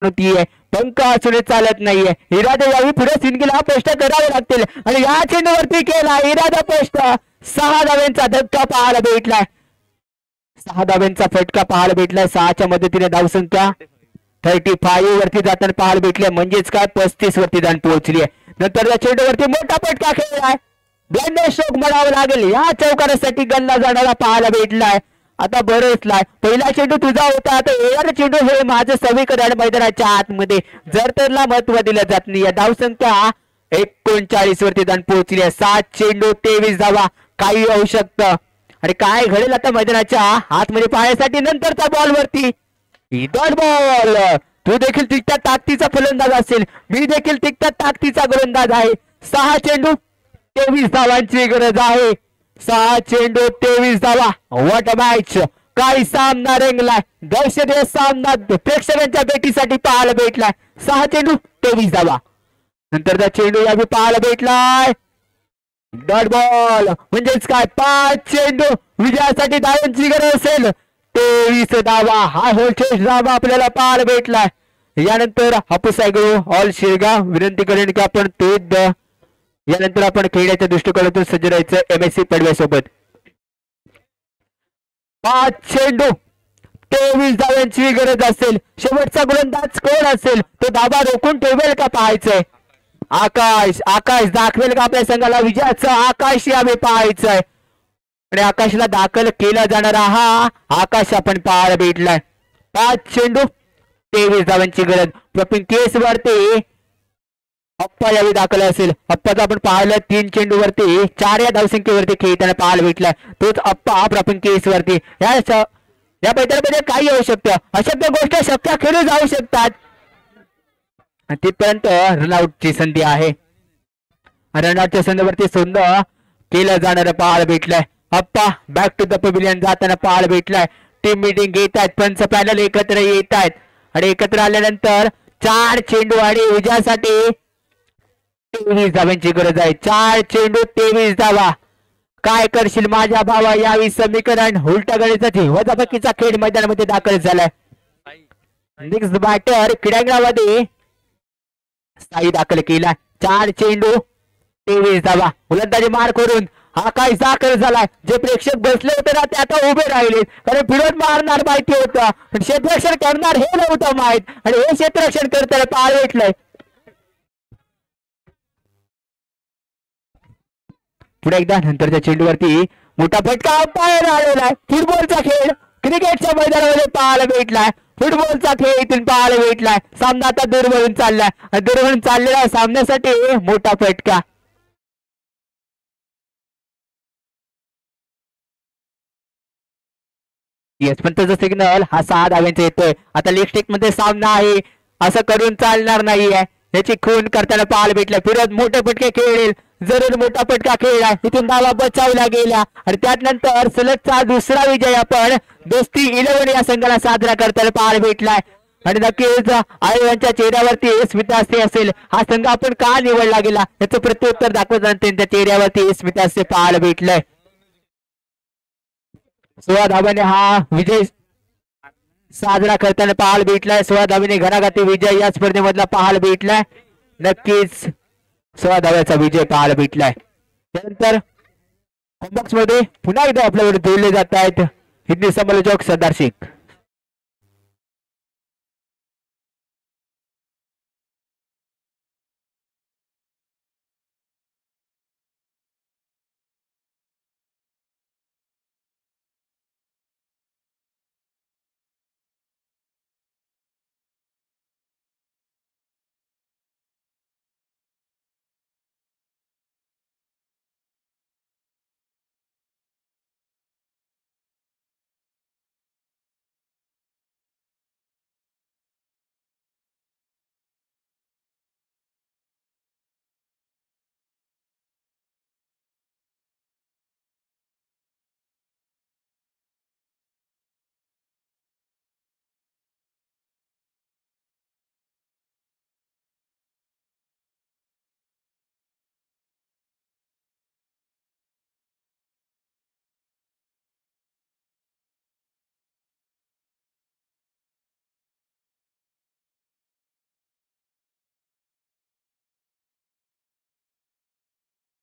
होतीये, पंख असून चालत नाहीये. इरादा यावी पुढे सिंदगीला स्पष्ट करावे लागतील आणि या चेंडूवरती केला इरादा स्पष्ट. 6 धाव्यांचा धक्का पाहायला भेटलाय. 6 धाव्यांचा फटका पाहायला भेटलाय. 6च्या मदतीने धावसंख्या 35 वरती जाताना पाहायला भेटले, म्हणजेच काय 35 वरती जाऊन पोहोचली आहे. नंतर या चेंडूवरती मोठा फटका खेळलाय. ब्लेंडर स्ट्रोक म्हणावं लागेल. या चौकारासाठी गल्ला जाणारा पाहायला भेटलाय. आता बरंचलाय. पहिला चेंडू तुझा होता, आता येणारा चेंडू हे माझं सगळीकडे मैदानाच्या आतमध्ये. जर त्याला महत्व दिलं जात नाही. धावसंख्या 39 वरती जाऊन पोहोचली आहे. 7 चेंडू 23 धावा. काही होऊ शकतं आणि काय घडेल आता मैदानाच्या आतमध्ये पाहण्यासाठी. नंतरचा बॉल वरती डॉट बॉल. तू देखील तिकट्या ताकदीचा फलंदाज असेल, मी देखील तिकट्या ताकदीचा गोलंदाज आहे. 6 चेंडू 23 धावांची गरज आहे. 6 चेंडू 23 धावा. What a match. काही सामना रंगलाय. दर्शनीय सामना प्रेक्षकांच्या भेटीसाठी पाहायला भेटलाय. 6 चेंडू 23 धावा. नंतरचा चेंडू यावी पाहायला भेटलाय. डॉट बॉल म्हणजेच काय 5 चेंडू विजयासाठी धावांची गरज असेल. 23 धावा. हा होल्टेज धावा आपल्याला पाहायला भेटलाय. यानंतर हापूस ऐकू ऑल शिरगाव विनंती करेन की आपण यानंतर आपण खेळण्याच्या दृष्टिकोनातून सज्ज राहायचं MSC पडव्यासोबत. 5 चेंडू 23 धाव्यांची गरज असेल. शेवटचा गोलंदाज कोण असेल, तो धावा रोखून ठेवेल का पाहायचंय. आकाश दाखवेल का आपल्या संघाला विजयाचं आकाश यावे पाहायचंय. आणि आकाशला दाखल केला जाणारा हा आकाश आपण पाहायला भेटलाय. 5 चेंडू 23 धावांची गरज. प्रपिंग केस वरती अप्पा यावी दाखल असेल. अप्पाचा आपण पाहिलं 3 चेंडू वरती 4 या धावसंख्येवरती खेळताना पाहायला भेटलाय. तोच अप्पा प्रपिंग केस वरती. या पैठणमध्ये काही होऊ शकतं. अशक्य गोष्ट शक्य खेळू जाऊ शकतात. तिथपर्यंत रनआउटची संधी आहे. रनआउटच्या संधीवरती सुंदर केलं जाणारं पाहायला भेटलंय. अप्पा बॅक टू द पॅव्हिलियन जाताना पाहायला भेटलाय. टीम मीटिंग घेत आहेत, पंच पॅनल एकत्र येत आहेत आणि एकत्र आल्यानंतर 4 चेंडू आणि विजयासाठी 23 धावांची गरज आहे. 4 चेंडू 23 धावा. काय करशील माझ्या भावा. यावी समीकरण उलटा गणिताची वजाबाकीचा खेळ मैदानामध्ये दाखल झालाय. नेक्स्ट बॅटर क्रीडांगणामध्ये साई दाखल केला. 4 चेंडू 23 धावा. गोलंदाजी मार करून आकाश दाखल झालाय. जे प्रेक्षक बसले होते ना ते आता उभे राहिले, कारण फिरत मारणार माहिती होतं, पण क्षेत्ररक्षण करणार हे नव्हतं माहित आणि हे क्षेत्ररक्षण करताना पाहायला भेटलंय. पुढे एकदा नंतरच्या चेंडूवरती मोठा फटका अंपायर आलेला आहे. फुटबॉलचा खेळ क्रिकेटच्या मैदानामध्ये पाहायला भेटलाय. फुटबॉलचा खेळ इथून पाहायला भेटलाय. सामना आता दूरवरून चाललाय. दूरवरून चाललेला सामन्यासाठी मोठा फटका. येस पण त्याचा सिग्नल हा 6 धाव्यांचा येतोय. आता लेग स्टिक मध्ये सामना आहे, असं करून चालणार नाहीये. याची खून करताना पाहायला भेटलं. फिरत मोठे फटके खेळेल, जरूर मोठा फटका खेळला. इथून धावा बचावला गेला आणि त्यानंतर सलगचा दुसरा विजय आपण दोस्ती 11 या संघाला साजरा करताना पाहायला भेटलाय. आणि नक्कीच आयोगांच्या चेहऱ्यावरती स्मितहास्य असेल. हा संघ आपण का निवडला गेला याचं प्रत्युत्तर दाखवताना त्यांच्या चेहऱ्यावरती स्मितहास्य पाहायला भेटलंय. 16 धावाने हा विजय साजरा करताना पाहायला भेटलाय. 16 धावाने घणाघाती विजय या स्पर्धेमधला पाहायला भेटलाय. नक्कीच 16 धाव्याचा विजय पाहायला भेटलाय. त्यानंतर कॉम्बॉक्स मध्ये पुन्हा एकदा आपल्याकडे जोडले जात आहेत हिंदी समालोचक सरदार शेख.